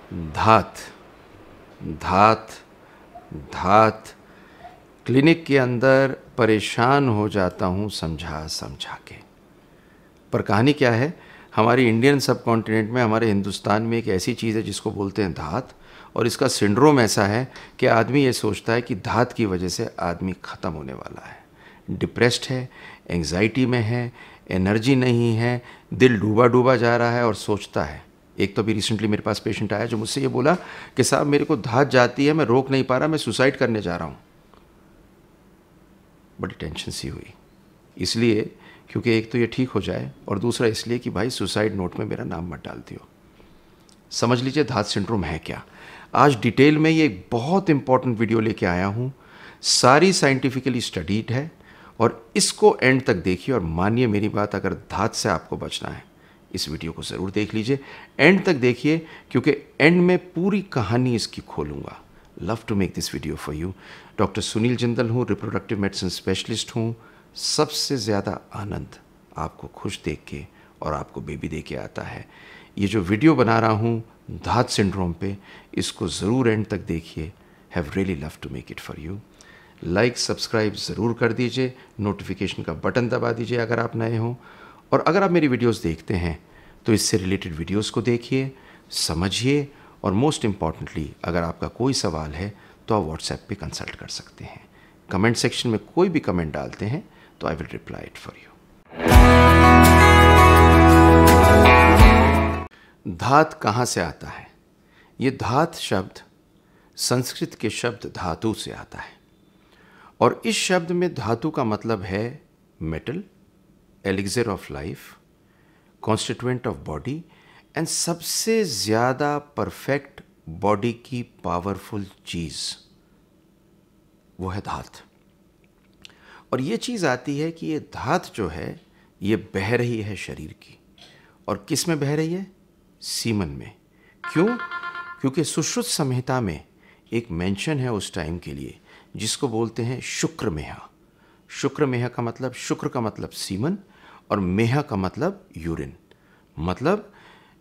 धात धात धात। Clinic के अंदर परेशान हो जाता हूँ समझा समझा के। पर कहानी क्या है, हमारी इंडियन सब कॉन्टिनेंट में, हमारे हिंदुस्तान में एक ऐसी चीज़ है जिसको बोलते हैं धात, और इसका सिंड्रोम ऐसा है कि आदमी ये सोचता है कि धात की वजह से आदमी ख़त्म होने वाला है, डिप्रेस्ड है, एंग्जाइटी में है, एनर्जी नहीं है, दिल डूबा डूबा जा रहा है और सोचता है। एक तो अभी रिसेंटली मेरे पास पेशेंट आया जो मुझसे ये बोला कि साहब मेरे को धात जाती है, मैं रोक नहीं पा रहा, मैं सुसाइड करने जा रहा हूँ। बड़ी टेंशन सी हुई, इसलिए क्योंकि एक तो ये ठीक हो जाए और दूसरा इसलिए कि भाई सुसाइड नोट में मेरा नाम मत डाल दियो। समझ लीजिए धात सिंड्रोम है क्या। आज डिटेल में ये एक बहुत इंपॉर्टेंट वीडियो लेके आया हूँ, सारी साइंटिफिकली स्टडीड है, और इसको एंड तक देखिए और मानिए मेरी बात, अगर धात से आपको बचना है इस वीडियो को ज़रूर देख लीजिए, एंड तक देखिए, क्योंकि एंड में पूरी कहानी इसकी खोलूँगा। Love to make this video for you. Doctor Sunil Jindal हूँ, रिप्रोडक्टिव मेडिसिन स्पेशलिस्ट हूँ। सबसे ज़्यादा आनंद आपको खुश देख के और आपको बेबी दे के आता है। ये जो वीडियो बना रहा हूँ धात सिंड्रोम पे, इसको ज़रूर एंड तक देखिए। Have really love to make it for you. Like subscribe ज़रूर कर दीजिए, नोटिफिकेशन का बटन दबा दीजिए अगर आप नए हों, और अगर आप मेरी वीडियोस देखते हैं तो इससे रिलेटेड वीडियोस को देखिए, समझिए, और मोस्ट इम्पॉर्टेंटली अगर आपका कोई सवाल है तो आप व्हाट्सएप पे कंसल्ट कर सकते हैं। कमेंट सेक्शन में कोई भी कमेंट डालते हैं तो I will reply it for you. धात कहाँ से आता है? ये धात शब्द संस्कृत के शब्द धातु से आता है, और इस शब्द में धातु का मतलब है metal, elixir of life, constituent of body, and सबसे ज़्यादा परफेक्ट बॉडी की पावरफुल चीज़ वो है धात। और ये चीज़ आती है कि ये धात जो है ये बह रही है शरीर की, और किस में बह रही है? सीमन में। क्यों? क्योंकि सुश्रुत संहिता में एक मेंशन है उस टाइम के लिए जिसको बोलते हैं शुक्र मेहा। शुक्र मेहा का मतलब, शुक्र का मतलब सीमन, और मेहा का मतलब यूरिन। मतलब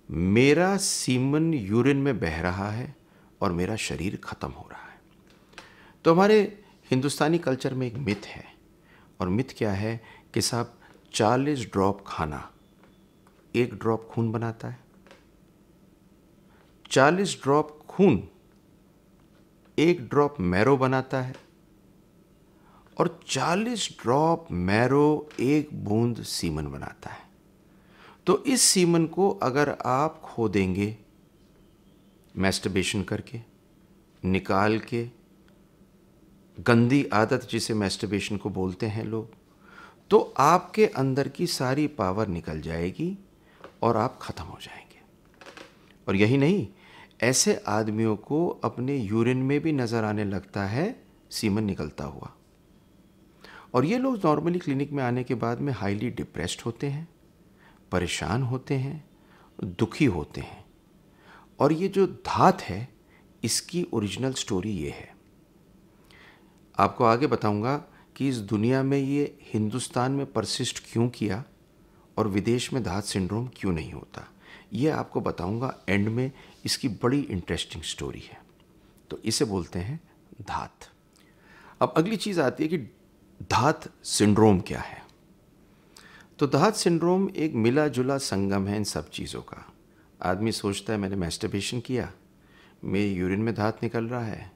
मेरा सीमन यूरिन में बह रहा है और मेरा शरीर ख़त्म हो रहा है। तो हमारे हिंदुस्तानी कल्चर में एक मिथ है, और मिथ क्या है कि साहब 40 ड्रॉप खाना 1 ड्रॉप खून बनाता है, 40 ड्रॉप खून 1 ड्रॉप मैरो बनाता है, और 40 ड्रॉप मैरो 1 बूंद सीमन बनाता है। तो इस सीमन को अगर आप खो देंगे मैस्टरबेशन करके, निकाल के, गंदी आदत जिसे मैस्टरबेशन को बोलते हैं लोग, तो आपके अंदर की सारी पावर निकल जाएगी और आप ख़त्म हो जाएंगे। और यही नहीं, ऐसे आदमियों को अपने यूरिन में भी नज़र आने लगता है सीमन निकलता हुआ। और ये लोग नॉर्मली क्लिनिक में आने के बाद में हाईली डिप्रेस्ड होते हैं, परेशान होते हैं, दुखी होते हैं। और ये जो धात है इसकी ओरिजिनल स्टोरी ये है। आपको आगे बताऊंगा कि इस दुनिया में ये हिंदुस्तान में परसिस्ट क्यों किया और विदेश में धात सिंड्रोम क्यों नहीं होता, ये आपको बताऊंगा एंड में। इसकी बड़ी इंटरेस्टिंग स्टोरी है। तो इसे बोलते हैं धात। अब अगली चीज़ आती है कि धात सिंड्रोम क्या है। तो धात सिंड्रोम एक मिला जुला संगम है इन सब चीज़ों का। आदमी सोचता है मैंने मैस्टरबेशन किया, मेरी यूरिन में धात निकल रहा है,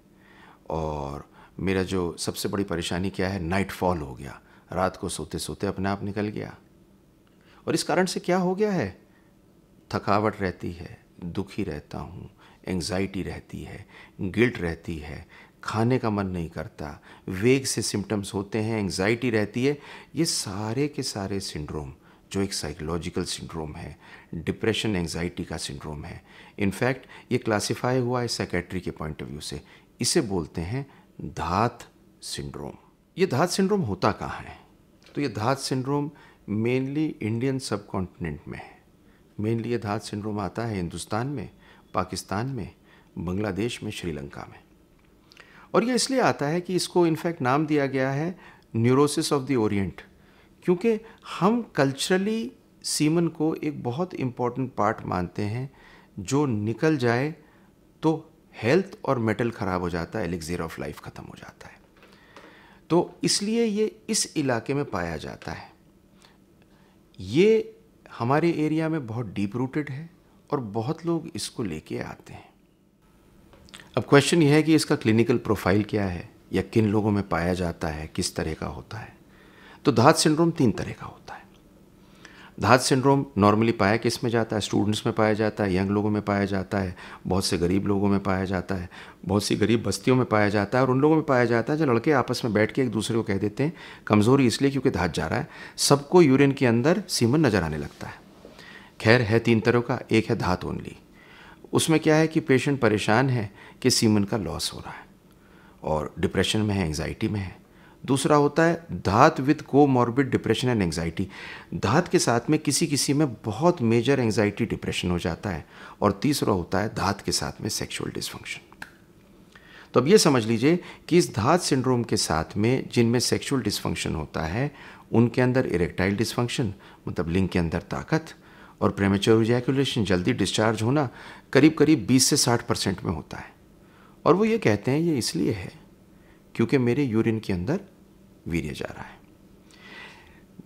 और मेरा जो सबसे बड़ी परेशानी क्या है, नाइट फॉल हो गया, रात को सोते सोते अपने आप निकल गया। और इस कारण से क्या हो गया है, थकावट रहती है, दुखी रहता हूँ, एंग्जाइटी रहती है, गिल्ट रहती है, खाने का मन नहीं करता, वेग से सिम्टम्स होते हैं, एंग्जाइटी रहती है। ये सारे के सारे सिंड्रोम जो एक साइकोलॉजिकल सिंड्रोम है, डिप्रेशन एंग्जाइटी का सिंड्रोम है। इनफैक्ट ये क्लासिफाई हुआ है साइकेट्री के पॉइंट ऑफ व्यू से। इसे बोलते हैं धात सिंड्रोम। ये धात सिंड्रोम होता कहाँ है? तो ये धात सिंड्रोम मेनली इंडियन सब कॉन्टिनेंट में है। मेनली ये धात सिंड्रोम आता है हिंदुस्तान में, पाकिस्तान में, बांग्लादेश में, श्रीलंका में। और ये इसलिए आता है कि इसको इनफैक्ट नाम दिया गया है न्यूरोसिस ऑफ द ओरिएंट, क्योंकि हम कल्चरली सीमन को एक बहुत इम्पॉर्टेंट पार्ट मानते हैं। जो निकल जाए तो हेल्थ और मेटल ख़राब हो जाता है, एलिक्सियर ऑफ लाइफ ख़त्म हो जाता है। तो इसलिए ये इस इलाके में पाया जाता है। ये हमारे एरिया में बहुत डीप रूटेड है और बहुत लोग इसको लेके आते हैं। अब क्वेश्चन ये है कि इसका क्लिनिकल प्रोफाइल क्या है या किन लोगों में पाया जाता है, किस तरह का होता है। तो धात सिंड्रोम 3 तरह का होता है। धात सिंड्रोम नॉर्मली पाया किस में जाता है? स्टूडेंट्स में पाया जाता है, यंग लोगों में पाया जाता है, बहुत से गरीब लोगों में पाया जाता है, बहुत सी गरीब बस्तियों में पाया जाता है, और उन लोगों में पाया जाता है जो लड़के आपस में बैठ के एक दूसरे को कह देते हैं कमज़ोरी इसलिए क्योंकि धात जा रहा है, सबको यूरिन के अंदर सीमन नज़र आने लगता है। खैर है 3 तरह का। एक है धात ओनली, उसमें क्या है कि पेशेंट परेशान है कि सीमन का लॉस हो रहा है और डिप्रेशन में है, एंग्जाइटी में है। दूसरा होता है धात with comorbid depression and anxiety, धात के साथ में किसी किसी में बहुत मेजर एंग्जाइटी डिप्रेशन हो जाता है। और तीसरा होता है धात के साथ में सेक्सुअल डिसफंक्शन। तो अब ये समझ लीजिए कि इस धात सिंड्रोम के साथ में जिनमें सेक्सुअल डिसफंक्शन होता है उनके अंदर इरेक्टाइल डिसफंक्शन मतलब लिंग के अंदर ताकत और प्रेमेच्योर इजैकुलेशन जल्दी डिस्चार्ज होना करीब करीब 20 से 60% में होता है। और वो ये कहते हैं ये इसलिए है क्योंकि मेरे यूरिन के अंदर वीर्य जा रहा है।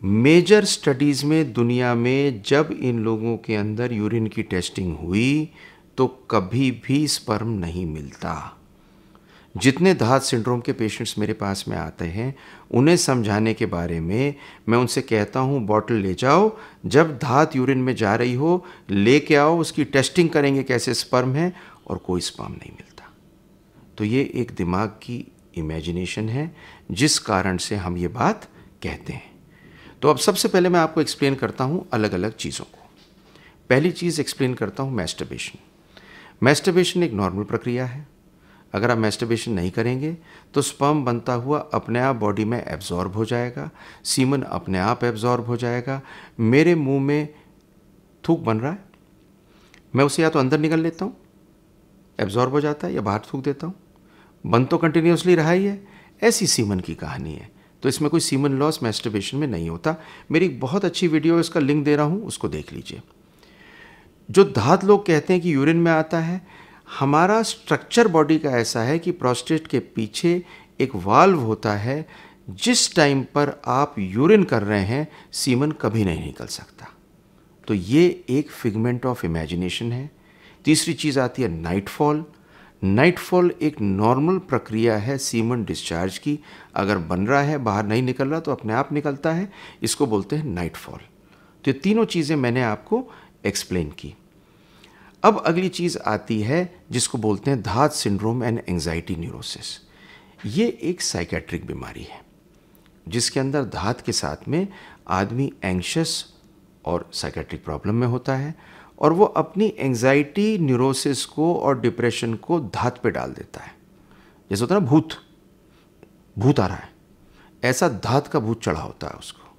मेजर स्टडीज़ में दुनिया में जब इन लोगों के अंदर यूरिन की टेस्टिंग हुई तो कभी भी स्पर्म नहीं मिलता। जितने धात सिंड्रोम के पेशेंट्स मेरे पास में आते हैं उन्हें समझाने के बारे में मैं उनसे कहता हूँ बॉटल ले जाओ, जब धात यूरिन में जा रही हो लेके आओ, उसकी टेस्टिंग करेंगे कैसे स्पर्म है, और कोई स्पर्म नहीं मिलता। तो ये एक दिमाग की इमेजिनेशन है जिस कारण से हम ये बात कहते हैं। तो अब सबसे पहले मैं आपको एक्सप्लेन करता हूँ अलग अलग चीज़ों को। पहली चीज़ एक्सप्लेन करता हूँ मैस्टरबेशन। मैस्टरबेशन एक नॉर्मल प्रक्रिया है। अगर आप मैस्टरबेशन नहीं करेंगे तो स्पर्म बनता हुआ अपने आप बॉडी में एब्जॉर्ब हो जाएगा, सीमन अपने आप एब्जॉर्ब हो जाएगा। मेरे मुंह में थूक बन रहा है, मैं उसे या तो अंदर निकल लेता हूँ, एब्जॉर्ब हो जाता है, या बाहर थूक देता हूँ, बन तो कंटिन्यूसली रहा ही है। ऐसी सीमन की कहानी है। तो इसमें कोई सीमन लॉस मैस्टरबेशन में नहीं होता। मेरी एक बहुत अच्छी वीडियो है, उसका लिंक दे रहा हूँ, उसको देख लीजिए। जो धात लोग कहते हैं कि यूरिन में आता है, हमारा स्ट्रक्चर बॉडी का ऐसा है कि प्रोस्टेट के पीछे एक वाल्व होता है, जिस टाइम पर आप यूरिन कर रहे हैं सीमन कभी नहीं निकल सकता। तो ये एक फिगमेंट ऑफ इमेजिनेशन है। तीसरी चीज़ आती है नाइटफॉल। नाइटफॉल एक नॉर्मल प्रक्रिया है सीमन डिस्चार्ज की। अगर बन रहा है, बाहर नहीं निकल रहा, तो अपने आप निकलता है, इसको बोलते हैं नाइटफॉल। तो ये तीनों चीज़ें मैंने आपको एक्सप्लेन की। अब अगली चीज़ आती है जिसको बोलते हैं धात सिंड्रोम एंड एंग्जाइटी न्यूरोसिस। ये एक साइकेट्रिक बीमारी है जिसके अंदर धात के साथ में आदमी एंग्शियस और साइकेट्रिक प्रॉब्लम में होता है, और वो अपनी एंग्जाइटी न्यूरोसिस को और डिप्रेशन को धात पे डाल देता है। जैसे होता है ना भूत आ रहा है, ऐसा धात का भूत चढ़ा होता है उसको।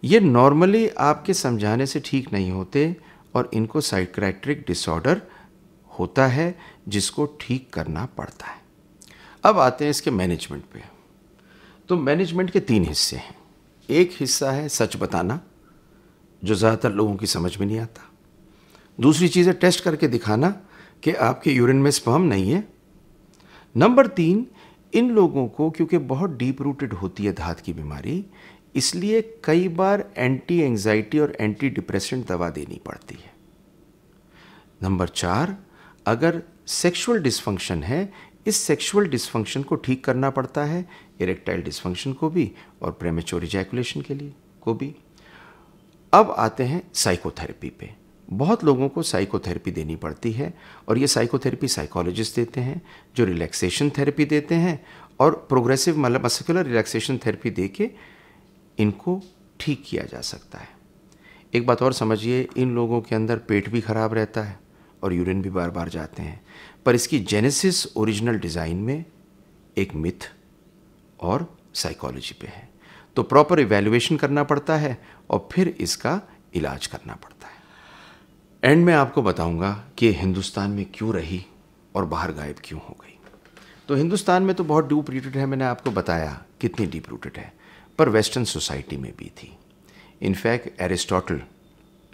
ये नॉर्मली आपके समझाने से ठीक नहीं होते और इनको साइकियाट्रिक डिसऑर्डर होता है जिसको ठीक करना पड़ता है। अब आते हैं इसके मैनेजमेंट पे। तो मैनेजमेंट के 3 हिस्से हैं। एक हिस्सा है सच बताना, जो ज़्यादातर लोगों की समझ में नहीं आता। दूसरी चीज़ है टेस्ट करके दिखाना कि आपके यूरिन में स्पर्म नहीं है। नंबर 3, इन लोगों को क्योंकि बहुत डीप रूटेड होती है धात की बीमारी, इसलिए कई बार एंटी एंग्जाइटी और एंटी डिप्रेसेंट दवा देनी पड़ती है। नंबर 4, अगर सेक्सुअल डिसफंक्शन है, इस सेक्सुअल डिसफंक्शन को ठीक करना पड़ता है, इरेक्टाइल डिसफंक्शन को भी और प्रेमेच्योर इजैकुलेशन के लिए को भी। अब आते हैं साइकोथेरेपी पे। बहुत लोगों को साइकोथेरेपी देनी पड़ती है, और ये साइकोथेरेपी साइकोलॉजिस्ट देते हैं जो रिलैक्सेशन थेरेपी देते हैं, और प्रोग्रेसिव मस्कुलर रिलैक्सेशन थेरेपी दे के इनको ठीक किया जा सकता है। एक बात और समझिए, इन लोगों के अंदर पेट भी खराब रहता है और यूरिन भी बार बार जाते हैं, पर इसकी जेनेसिस ओरिजिनल डिज़ाइन में एक मिथ और साइकोलॉजी पे है। तो प्रॉपर इवैल्यूएशन करना पड़ता है और फिर इसका इलाज करना पड़ता है। एंड में आपको बताऊंगा कि हिंदुस्तान में क्यों रही और बाहर गायब क्यों हो गई। तो हिंदुस्तान में तो बहुत डीप रूटेड है, मैंने आपको बताया कितनी डीप रूटेड है, पर वेस्टर्न सोसाइटी में भी थी। इनफैक्ट एरिस्टोटल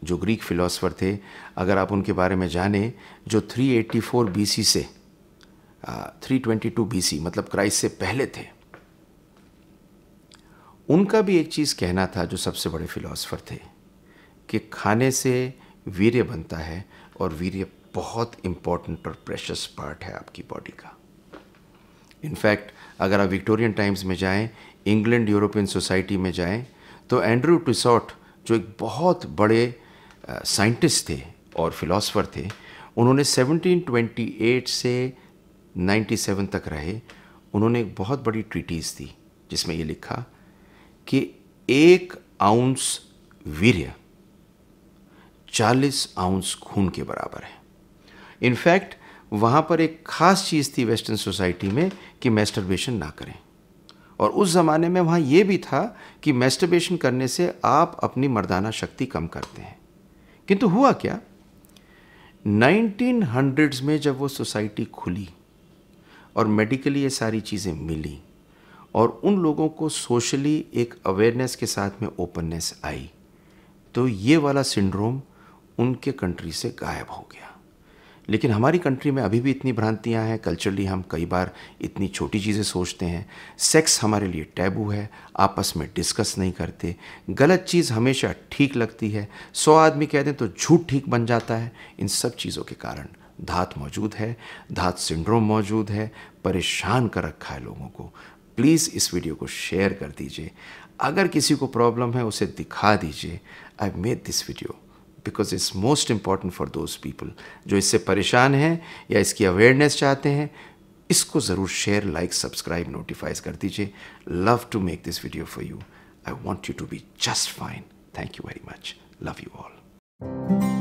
जो ग्रीक फिलोसफर थे, अगर आप उनके बारे में जानें, जो 384 बीसी से 322 बीसी मतलब क्राइस्ट से पहले थे, उनका भी एक चीज़ कहना था, जो सबसे बड़े फिलोसफर थे, कि खाने से वीर्य बनता है और वीर्य बहुत इंपॉर्टेंट और प्रेशियस पार्ट है आपकी बॉडी का। इनफैक्ट अगर आप विक्टोरियन टाइम्स में जाएं, इंग्लैंड यूरोपियन सोसाइटी में जाएं, तो एंड्रू टिसॉट, जो एक बहुत बड़े साइंटिस्ट थे और फिलोसफर थे, उन्होंने 1728 से 97 तक रहे। उन्होंने एक बहुत बड़ी ट्रीटीज दी जिसमें ये लिखा कि 1 आउंस वीर्य 40 आउंस खून के बराबर है। इनफैक्ट वहाँ पर एक ख़ास चीज़ थी वेस्टर्न सोसाइटी में कि मैस्टरबेशन ना करें, और उस ज़माने में वहाँ ये भी था कि मैस्टरबेशन करने से आप अपनी मर्दाना शक्ति कम करते हैं। किंतु हुआ क्या, 1900s में जब वो सोसाइटी खुली और मेडिकली ये सारी चीज़ें मिली और उन लोगों को सोशली एक अवेयरनेस के साथ में ओपननेस आई, तो ये वाला सिंड्रोम उनके कंट्री से गायब हो गया। लेकिन हमारी कंट्री में अभी भी इतनी भ्रांतियां हैं। कल्चरली हम कई बार इतनी छोटी चीज़ें सोचते हैं। सेक्स हमारे लिए टैबू है, आपस में डिस्कस नहीं करते। गलत चीज़ हमेशा ठीक लगती है, 100 आदमी कह दें तो झूठ ठीक बन जाता है। इन सब चीज़ों के कारण धात मौजूद है, धात सिंड्रोम मौजूद है, परेशान कर रखा है लोगों को। प्लीज़ इस वीडियो को शेयर कर दीजिए। अगर किसी को प्रॉब्लम है उसे दिखा दीजिए। I made this video because it's most important for those people जो इससे परेशान हैं या इसकी अवेयरनेस चाहते हैं। इसको ज़रूर शेयर, लाइक, सब्सक्राइब, नोटिफाइज कर दीजिए। Love to make this video for you. I want you to be just fine. Thank you very much. Love you all.